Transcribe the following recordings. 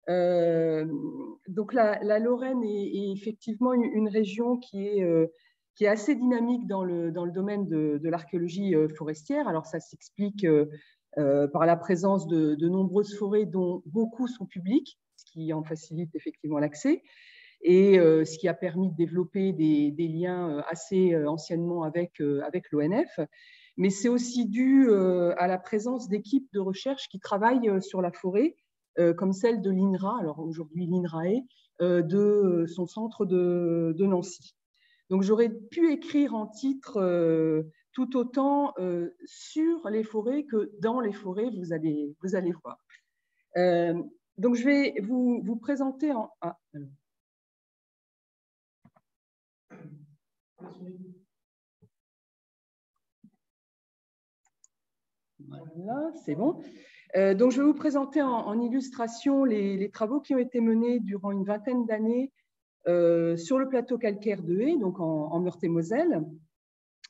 Donc la Lorraine est effectivement une région qui est assez dynamique dans le domaine de l'archéologie forestière. Alors ça s'explique par la présence de nombreuses forêts dont beaucoup sont publiques, ce qui en facilite effectivement l'accès, et ce qui a permis de développer des liens assez anciennement avec l'ONF. Mais c'est aussi dû à la présence d'équipes de recherche qui travaillent sur la forêt, comme celle de l'INRA, alors aujourd'hui l'INRAE, de son centre de Nancy. Donc j'aurais pu écrire en titre tout autant sur les forêts que dans les forêts, vous allez voir. Donc je vais vous présenter en... Ah, voilà, c'est bon. Donc, je vais vous présenter en illustration les travaux qui ont été menés durant une vingtaine d'années sur le plateau calcaire de Haye, donc en Meurthe-et-Moselle,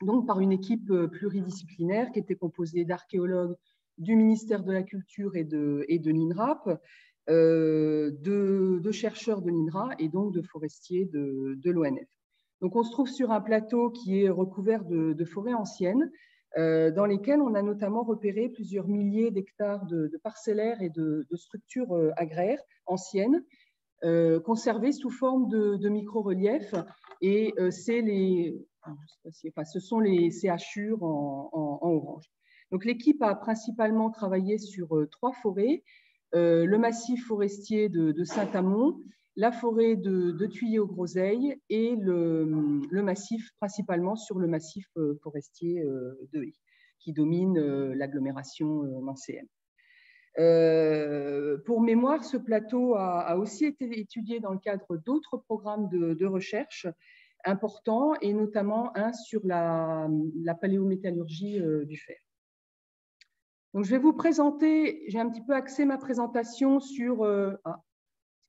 donc par une équipe pluridisciplinaire qui était composée d'archéologues du ministère de la Culture et de l'INRAP, de chercheurs de l'INRA et donc de forestiers de l'ONF. Donc, on se trouve sur un plateau qui est recouvert de forêts anciennes, dans lesquelles on a notamment repéré plusieurs milliers d'hectares de parcellaires et de structures agraires anciennes, conservées sous forme de micro-reliefs. Et ce sont les hachures en orange. Donc, l'équipe a principalement travaillé sur 3 forêts, le massif forestier de Saint-Amand, la forêt de Thuillé-aux-Groseilles et le massif, principalement sur le massif forestier de Haye, qui domine l'agglomération nancéenne. Pour mémoire, ce plateau a aussi été étudié dans le cadre d'autres programmes de recherche importants, et notamment un sur la paléométallurgie du fer. Donc, je vais vous présenter, j'ai un petit peu axé ma présentation sur... ce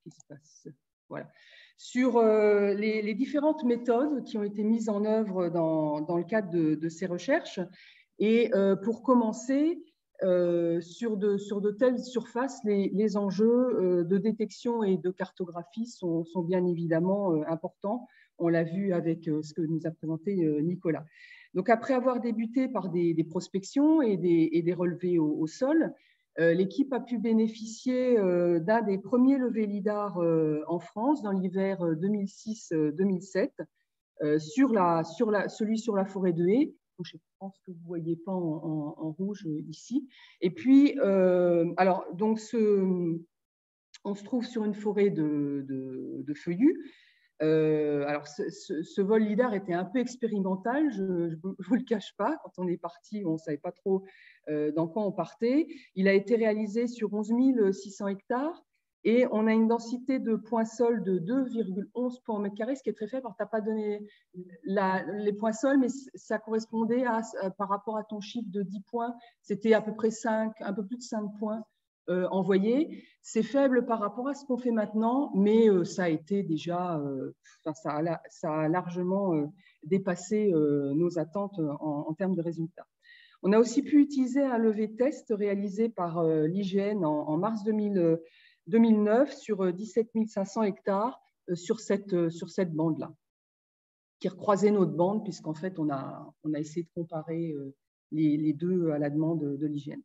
qui se passe. Voilà. Sur les différentes méthodes qui ont été mises en œuvre dans le cadre de ces recherches. Et pour commencer, sur de telles surfaces, les enjeux de détection et de cartographie sont bien évidemment importants. On l'a vu avec ce que nous a présenté Nicolas. Donc, après avoir débuté par des prospections et des relevés au sol, l'équipe a pu bénéficier d'un des premiers levés LIDAR en France dans l'hiver 2006-2007, celui sur la forêt de Haye. Je pense que vous ne voyez pas en rouge ici. Et puis, donc on se trouve sur une forêt de feuillus. Alors, ce vol LIDAR était un peu expérimental, je ne vous le cache pas. Quand on est parti, on ne savait pas trop dans quoi on partait. Il a été réalisé sur 11 600 hectares et on a une densité de points sols de 2,11 points au mètre carré, ce qui est très faible. Alors, tu n'as pas donné les points sols, mais ça correspondait par rapport à ton chiffre de 10 points, c'était à peu près 5, un peu plus de 5 points envoyés. C'est faible par rapport à ce qu'on fait maintenant, mais ça a été déjà, ça a largement dépassé nos attentes en termes de résultats. On a aussi pu utiliser un levé test réalisé par l'IGN en mars 2009 sur 17 500 hectares sur cette bande-là, qui recroisait notre bande, puisqu'en fait, on a essayé de comparer les deux à la demande de l'IGN.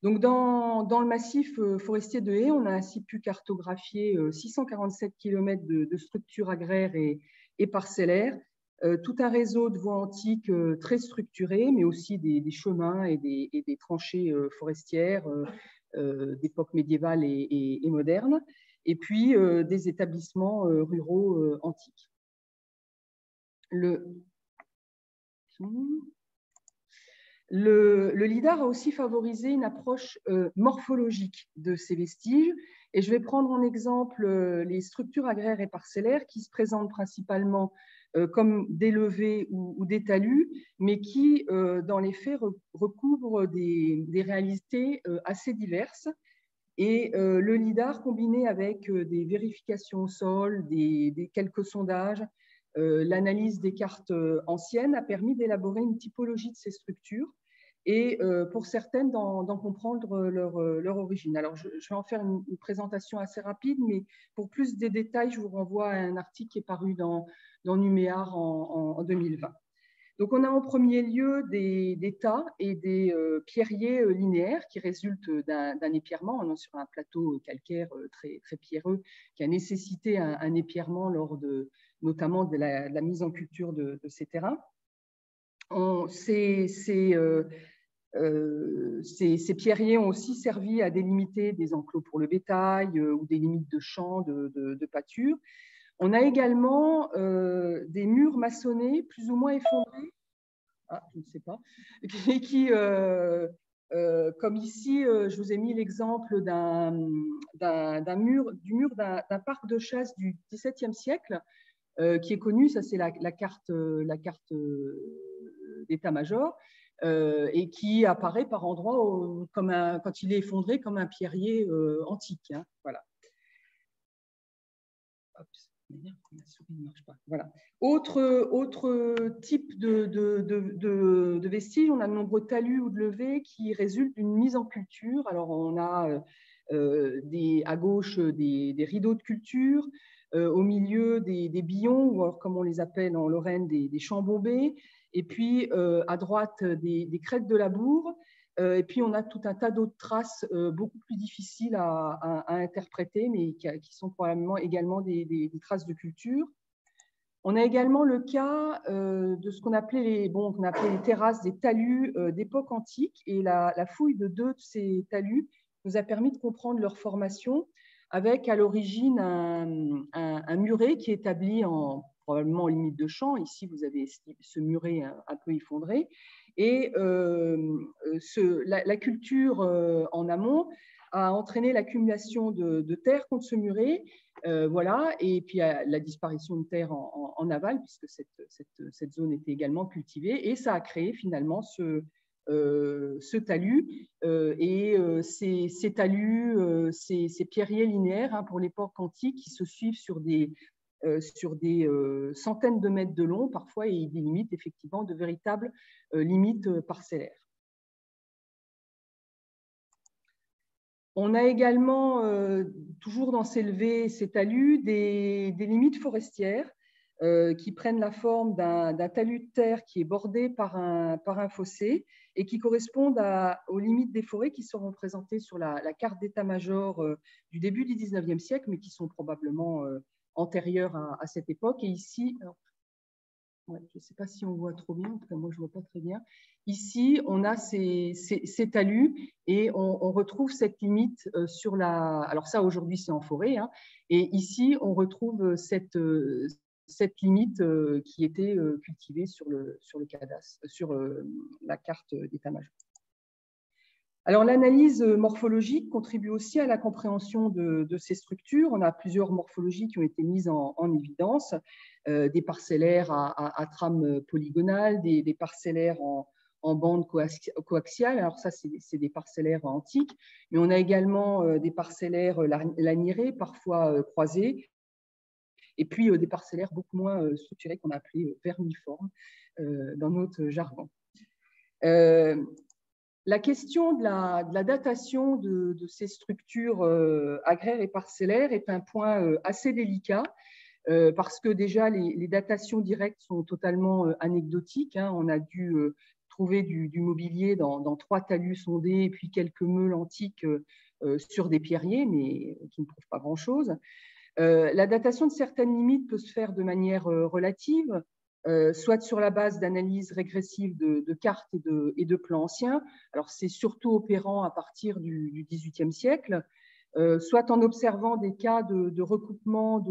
Donc, dans le massif forestier de Haye, on a ainsi pu cartographier 647 km de structures agraires et parcellaires, tout un réseau de voies antiques très structurées, mais aussi des chemins et des tranchées forestières d'époque médiévale et moderne, et puis des établissements ruraux antiques. Le LIDAR a aussi favorisé une approche morphologique de ces vestiges, et je vais prendre en exemple les structures agraires et parcellaires qui se présentent principalement comme des levées ou des talus, mais qui, dans les faits, recouvrent des réalités assez diverses. Et le LIDAR, combiné avec des vérifications au sol, quelques sondages, l'analyse des cartes anciennes, a permis d'élaborer une typologie de ces structures et pour certaines d'en comprendre leur origine. Alors, je vais en faire une présentation assez rapide, mais pour plus de détails, je vous renvoie à un article qui est paru dans Numéar en 2020. Donc, on a en premier lieu des tas et des pierriers linéaires qui résultent d'un épierrement. On est sur un plateau calcaire très, très pierreux qui a nécessité un épierrement lors notamment de la mise en culture de ces terrains. Ces pierriers ont aussi servi à délimiter des enclos pour le bétail ou des limites de champs, de pâture. On a également des murs maçonnés plus ou moins effondrés, je ne sais pas, qui comme ici, je vous ai mis l'exemple du mur d'un parc de chasse du XVIIe siècle, qui est connu, ça c'est la carte d'état-major, et qui apparaît par endroits quand il est effondré comme un pierrier antique. Hein, voilà. Voilà. Autre type de vestiges, on a de nombreux talus ou de levées qui résultent d'une mise en culture. Alors, on a à gauche des rideaux de culture, au milieu des billons, ou alors, comme on les appelle en Lorraine, des champs bombés, et puis à droite des crêtes de labour. Et puis, on a tout un tas d'autres traces beaucoup plus difficiles à interpréter, mais qui sont probablement également des traces de culture. On a également le cas de ce qu'on appelait les terrasses des talus d'époque antique. Et la fouille de 2 de ces talus nous a permis de comprendre leur formation, avec à l'origine un muret qui est établi probablement en limite de champ. Ici, vous avez ce muret un peu effondré. Et la culture en amont a entraîné l'accumulation de terre contre ce muret, voilà, et puis la disparition de terre en aval, puisque cette zone était également cultivée, et ça a créé finalement ce talus. Et ces talus, ces pierriers linéaires, hein, pour l'époque antique, qui se suivent sur des centaines de mètres de long parfois, et ils délimitent effectivement de véritables limites parcellaires. On a également, toujours dans ces levées, ces talus, des limites forestières qui prennent la forme d'un talus de terre qui est bordé par un fossé et qui correspondent aux limites des forêts qui sont représentées sur la carte d'état-major du début du XIXe siècle, mais qui sont probablement antérieures à cette époque. Et ici, alors, ouais, je ne sais pas si on voit trop bien, en tout cas moi je ne vois pas très bien. Ici, on a ces talus et on retrouve cette limite sur la… Alors ça, aujourd'hui, c'est en forêt. Hein, et ici, on retrouve cette limite qui était cultivée sur le cadastre, sur la carte d'état-major. Alors, l'analyse morphologique contribue aussi à la compréhension de ces structures. On a plusieurs morphologies qui ont été mises en évidence, des parcellaires à trame polygonale, des parcellaires en bande coaxiale. Alors ça, c'est des parcellaires antiques, mais on a également des parcellaires laniérés, parfois croisés, et puis des parcellaires beaucoup moins structurés qu'on a appelés vermiformes dans notre jargon. La question de la datation de ces structures agraires et parcellaires est un point assez délicat parce que déjà les datations directes sont totalement anecdotiques. Hein. On a dû trouver du mobilier dans 3 talus sondés et puis quelques meules antiques sur des pierriers, mais qui ne prouvent pas grand-chose. La datation de certaines limites peut se faire de manière relative, soit sur la base d'analyses régressives de cartes et de plans anciens. Alors, c'est surtout opérant à partir du XVIIIe siècle, soit en observant des cas de recoupement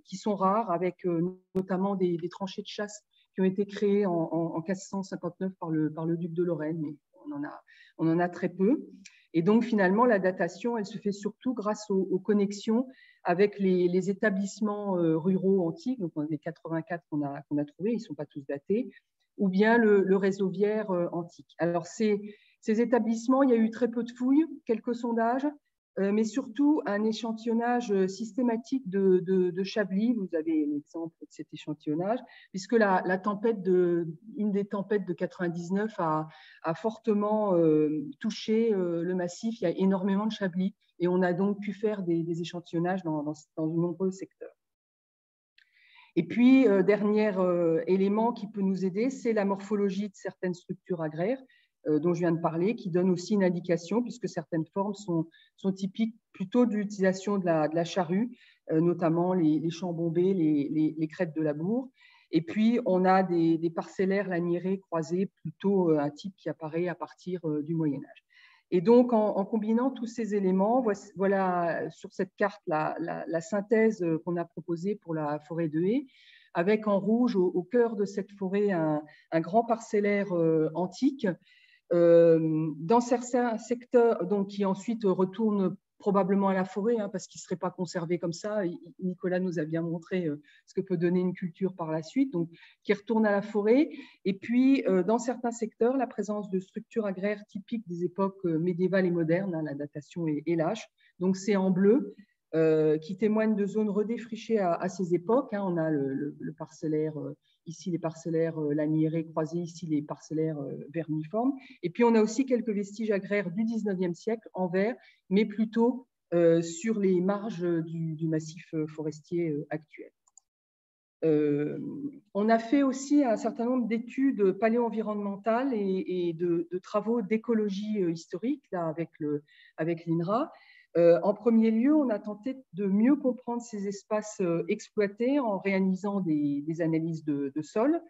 qui sont rares, avec notamment des tranchées de chasse qui ont été créées en 1559 par le duc de Lorraine, mais on en a très peu. Et donc, finalement, la datation, elle se fait surtout grâce aux connexions avec les établissements ruraux antiques, donc les 84 qu'on a trouvés, ils ne sont pas tous datés, ou bien le réseau viaire antique. Alors, ces établissements, il y a eu très peu de fouilles, quelques sondages, mais surtout un échantillonnage systématique de chablis. Vous avez l'exemple de cet échantillonnage, puisque une des tempêtes de 99 a fortement touché le massif. Il y a énormément de chablis et on a donc pu faire des échantillonnages dans de nombreux secteurs. Et puis, dernier élément qui peut nous aider, c'est la morphologie de certaines structures agraires dont je viens de parler, qui donne aussi une indication, puisque certaines formes sont typiques plutôt de l'utilisation de la charrue, notamment les champs bombés, les crêtes de labour. Et puis, on a des parcellaires laniérés croisés, plutôt un type qui apparaît à partir du Moyen-Âge. Et donc, en combinant tous ces éléments, voilà sur cette carte la synthèse qu'on a proposée pour la forêt de haies, avec en rouge au cœur de cette forêt un grand parcellaire antique, dans certains secteurs, donc, qui ensuite retournent probablement à la forêt, parce qu'ils ne seraient pas conservés comme ça. Nicolas nous a bien montré ce que peut donner une culture par la suite, donc qui retournent à la forêt. Et puis, dans certains secteurs, la présence de structures agraires typiques des époques médiévales et modernes, la datation est lâche. Donc, c'est en bleu, qui témoigne de zones redéfrichées à ces époques. On a le parcellaire, ici les parcellaires laniérés croisés, ici les parcellaires vermiformes. Et puis on a aussi quelques vestiges agraires du 19e siècle en vert, mais plutôt sur les marges du massif forestier actuel. On a fait aussi un certain nombre d'études paléo-environnementales et de travaux d'écologie historique là, avec l'INRA. En premier lieu, on a tenté de mieux comprendre ces espaces exploités en réalisant des analyses de sol,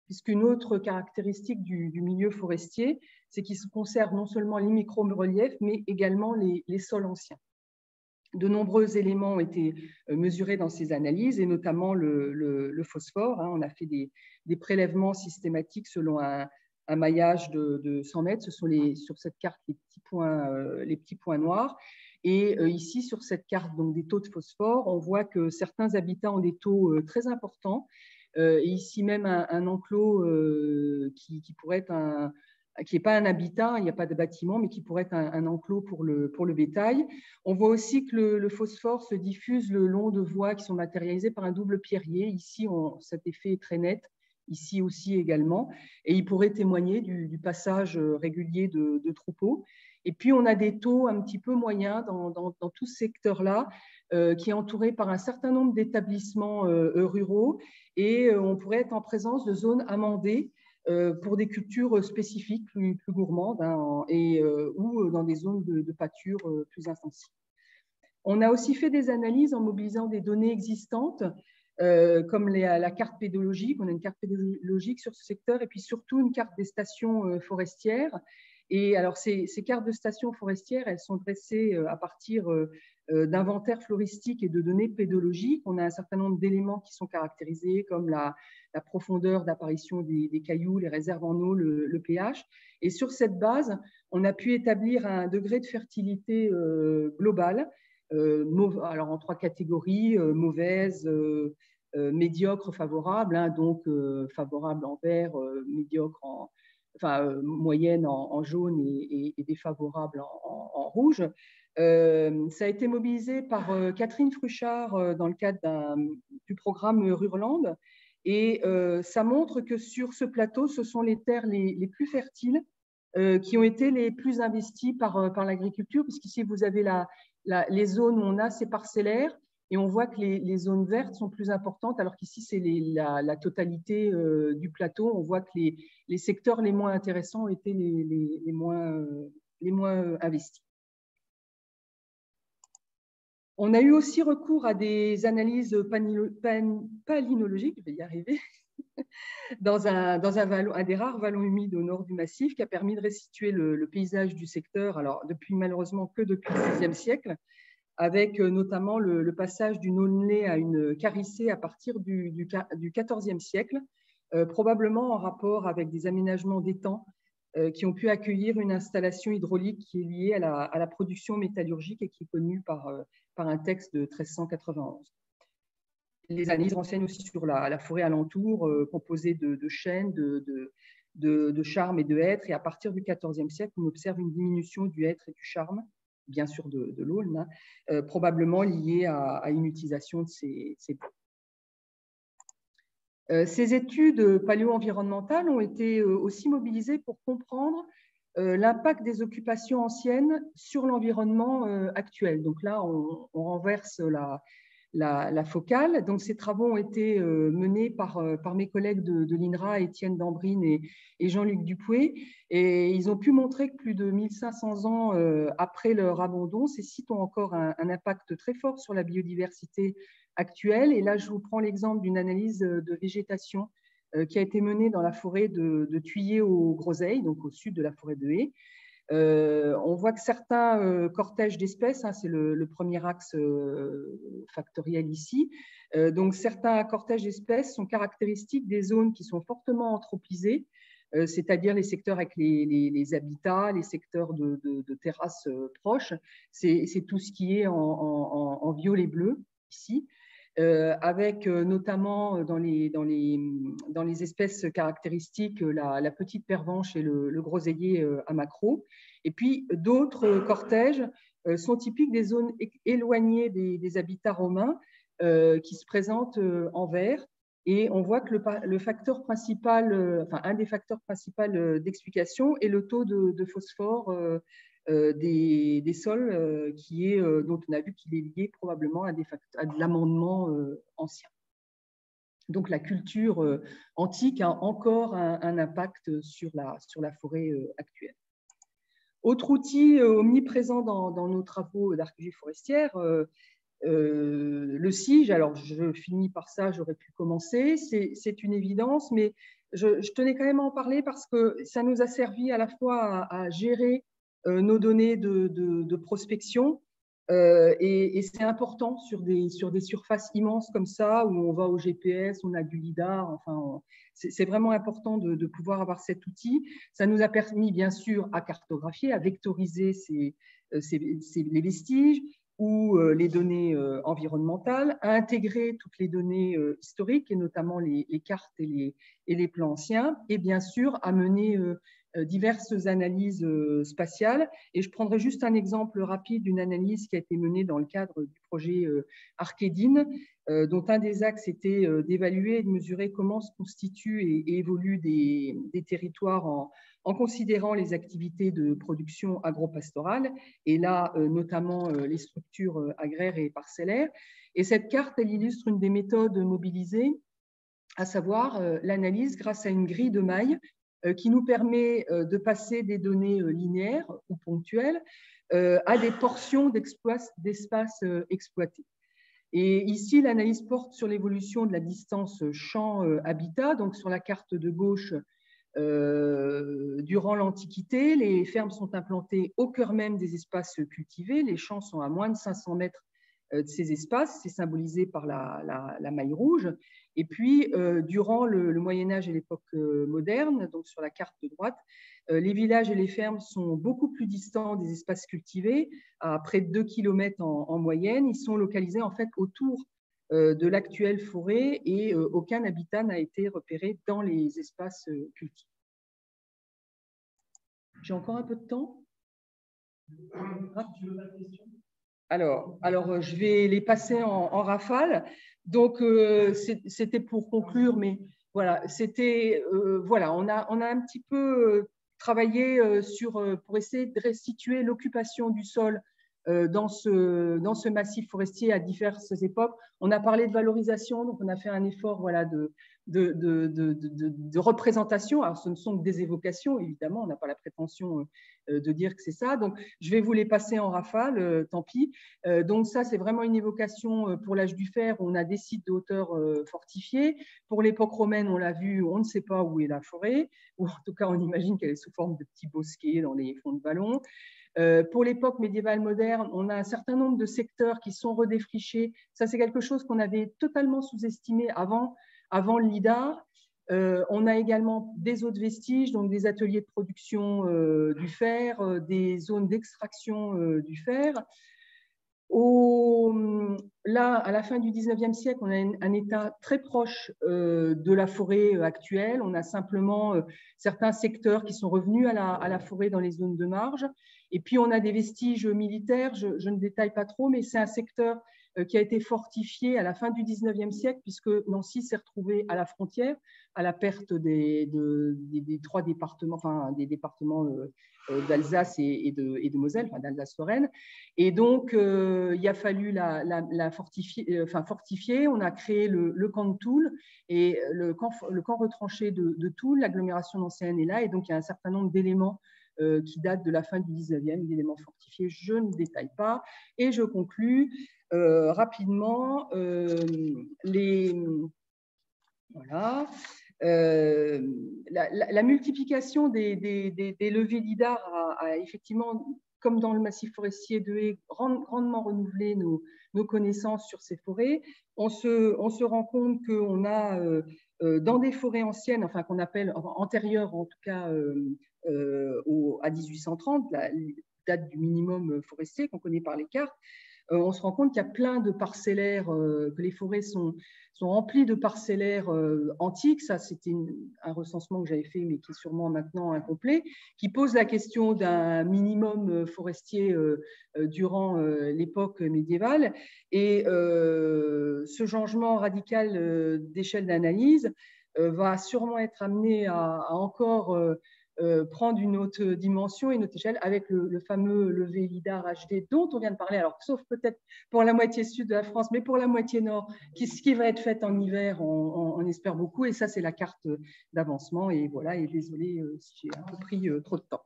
puisqu'une autre caractéristique du milieu forestier, c'est qu'il se conserve non seulement les micro-reliefs, mais également les sols anciens. De nombreux éléments ont été mesurés dans ces analyses, et notamment le phosphore. On a fait des prélèvements systématiques selon un maillage de 100 mètres. Ce sont sur cette carte les petits points noirs. Et ici, sur cette carte donc, des taux de phosphore, on voit que certains habitats ont des taux très importants. Et ici même un enclos qui pourrait être qui n'est pas un habitat, il n'y a pas de bâtiment, mais qui pourrait être un enclos pour le bétail. On voit aussi que le phosphore se diffuse le long de voies qui sont matérialisées par un double pierrier. Ici, cet effet est très net, ici aussi également. Et il pourrait témoigner du passage régulier de troupeaux. Et puis, on a des taux un petit peu moyens dans tout ce secteur-là, qui est entouré par un certain nombre d'établissements ruraux. Et on pourrait être en présence de zones amendées pour des cultures spécifiques plus gourmandes ou dans des zones de pâture plus intensives. On a aussi fait des analyses en mobilisant des données existantes, comme la carte pédologique. On a une carte pédologique sur ce secteur et puis surtout une carte des stations forestières. Et alors, ces cartes de stations forestières, elles sont dressées à partir d'inventaires floristiques et de données pédologiques. On a un certain nombre d'éléments qui sont caractérisés, comme la profondeur d'apparition des cailloux, les réserves en eau, le pH. Et sur cette base, on a pu établir un degré de fertilité global, alors en 3 catégories, mauvaise, médiocre, favorable, donc favorable en vert, médiocre moyenne en jaune et défavorable en rouge. Ça a été mobilisé par Catherine Fruchard dans le cadre du programme Rurland. Et ça montre que sur ce plateau, ce sont les terres les plus fertiles qui ont été les plus investies par l'agriculture, puisqu'ici, vous avez les zones où on a ces parcellaires, et on voit que les zones vertes sont plus importantes, alors qu'ici, c'est la totalité du plateau. On voit que les secteurs les moins intéressants ont été les moins investis. On a eu aussi recours à des analyses palynologiques, je vais y arriver, dans un des rares vallons humides au nord du massif, qui a permis de restituer le paysage du secteur, alors malheureusement que depuis le XVIe siècle, avec notamment le passage d'une aulnée à une carissée à partir du XIVe siècle, probablement en rapport avec des aménagements d'étangs qui ont pu accueillir une installation hydraulique qui est liée à la production métallurgique et qui est connue par un texte de 1391. Les analyses renseignent aussi sur la forêt alentour, composée de chênes, de charmes et de hêtres. Et à partir du XIVe siècle, on observe une diminution du hêtre et du charme bien sûr de l'aulne, probablement liée à une utilisation de ces bois. Ces études paléo-environnementales ont été aussi mobilisées pour comprendre l'impact des occupations anciennes sur l'environnement actuel. Donc là, on renverse la focale. Donc ces travaux ont été menés par mes collègues de l'INRA, Étienne Dambrine et Jean-Luc Dupoué, et ils ont pu montrer que plus de 1500 ans après leur abandon, ces sites ont encore un impact très fort sur la biodiversité actuelle. Et là, je vous prends l'exemple d'une analyse de végétation qui a été menée dans la forêt de Thuillé aux Groseilles, donc au sud de la forêt de Haye. On voit que certains cortèges d'espèces, c'est le premier axe factoriel ici, donc certains cortèges d'espèces sont caractéristiques des zones qui sont fortement anthropisées, c'est-à-dire les secteurs avec les habitats, les secteurs de terrasses proches. C'est tout ce qui est en violet bleu ici. Avec notamment dans les espèces caractéristiques la petite pervenche et le groseillier à maquereau. Et puis d'autres cortèges sont typiques des zones éloignées des habitats romains qui se présentent en vert. Et on voit que le facteur principal, un des facteurs principaux d'explication est le taux de phosphore des sols dont on a vu qu'il est lié probablement à de l'amendement ancien. Donc la culture antique a encore un impact sur la forêt actuelle. Autre outil omniprésent dans nos travaux d'archéologie forestière, le CIGE. Alors je finis par ça, j'aurais pu commencer, c'est une évidence, mais je tenais quand même à en parler parce que ça nous a servi à la fois à gérer nos données de prospection, et c'est important sur des surfaces immenses comme ça, où on va au GPS, on a du LIDAR, enfin, c'est vraiment important de pouvoir avoir cet outil. Ça nous a permis, bien sûr, à cartographier, à vectoriser les vestiges ou les données environnementales, à intégrer toutes les données historiques, et notamment les cartes et les plans anciens, et bien sûr à mener diverses analyses spatiales. Et je prendrai juste un exemple rapide d'une analyse qui a été menée dans le cadre du projet Archédine, dont un des axes était d'évaluer et de mesurer comment se constituent et évoluent des territoires en considérant les activités de production agro-pastorale, et là, notamment les structures agraires et parcellaires. Et cette carte, elle illustre une des méthodes mobilisées, à savoir l'analyse grâce à une grille de mailles qui nous permet de passer des données linéaires ou ponctuelles à des portions d'espace exploités. Et ici, l'analyse porte sur l'évolution de la distance champ-habitat. Donc, sur la carte de gauche, durant l'Antiquité, les fermes sont implantées au cœur même des espaces cultivés. Les champs sont à moins de 500 mètres de ces espaces. C'est symbolisé par la maille rouge. Et puis, durant le Moyen-Âge et l'époque moderne, donc sur la carte de droite, les villages et les fermes sont beaucoup plus distants des espaces cultivés, à près de 2 km en moyenne. Ils sont localisés en fait autour de l'actuelle forêt, et aucun habitat n'a été repéré dans les espaces cultivés. J'ai encore un peu de temps. Alors, je vais les passer en rafale. Donc, c'était pour conclure, mais voilà, voilà, on a un petit peu travaillé pour essayer de restituer l'occupation du sol dans ce massif forestier à diverses époques. On a parlé de valorisation, donc on a fait un effort, voilà, de représentation. Alors, ce ne sont que des évocations, évidemment, on n'a pas la prétention de dire que c'est ça. Donc, je vais vous les passer en rafale, tant pis. Donc, ça, c'est vraiment une évocation pour l'âge du fer. On a des sites de hauteur fortifiés. Pour l'époque romaine, on l'a vu, on ne sait pas où est la forêt, ou en tout cas, on imagine qu'elle est sous forme de petits bosquets dans les fonds de vallons. Pour l'époque médiévale moderne, on a un certain nombre de secteurs qui sont redéfrichés. Ça, c'est quelque chose qu'on avait totalement sous-estimé avant le LIDAR. On a également des autres vestiges, donc des ateliers de production du fer, des zones d'extraction du fer. Là, à la fin du 19e siècle, on a un état très proche de la forêt actuelle. On a simplement certains secteurs qui sont revenus à la forêt dans les zones de marge. Et puis, on a des vestiges militaires. Je ne détaille pas trop, mais c'est un secteur qui a été fortifié à la fin du 19e siècle, puisque Nancy s'est retrouvée à la frontière, à la perte des 3 départements, enfin des départements d'Alsace et de Moselle, enfin d'Alsace-Lorraine. Et donc, il a fallu la fortifier. On a créé le camp de Toul et le camp retranché de Toul. L'agglomération nancéenne est là. Et donc, il y a un certain nombre d'éléments qui datent de la fin du 19e, d'éléments fortifiés. Je ne détaille pas. Et je conclus rapidement. Voilà. La multiplication des levées lidar a effectivement, comme dans le massif forestier de Haye, grandement renouvelé nos connaissances sur ces forêts. On se rend compte qu'on a dans des forêts anciennes, enfin qu'on appelle antérieures en tout cas à 1830, la date du minimum forestier qu'on connaît par les cartes, on se rend compte qu'il y a plein de parcellaires, que les forêts sont remplies de parcellaires antiques. Ça, c'était un recensement que j'avais fait, mais qui est sûrement maintenant incomplet, qui pose la question d'un minimum forestier durant l'époque médiévale. Et ce changement radical d'échelle d'analyse va sûrement être amené à encore prendre une autre dimension, une autre échelle, avec le fameux levé lidar HD dont on vient de parler, alors sauf peut-être pour la moitié sud de la France, mais pour la moitié nord, ce qui va être fait en hiver, on espère beaucoup, et ça c'est la carte d'avancement, et voilà, et désolé si j'ai un peu pris trop de temps.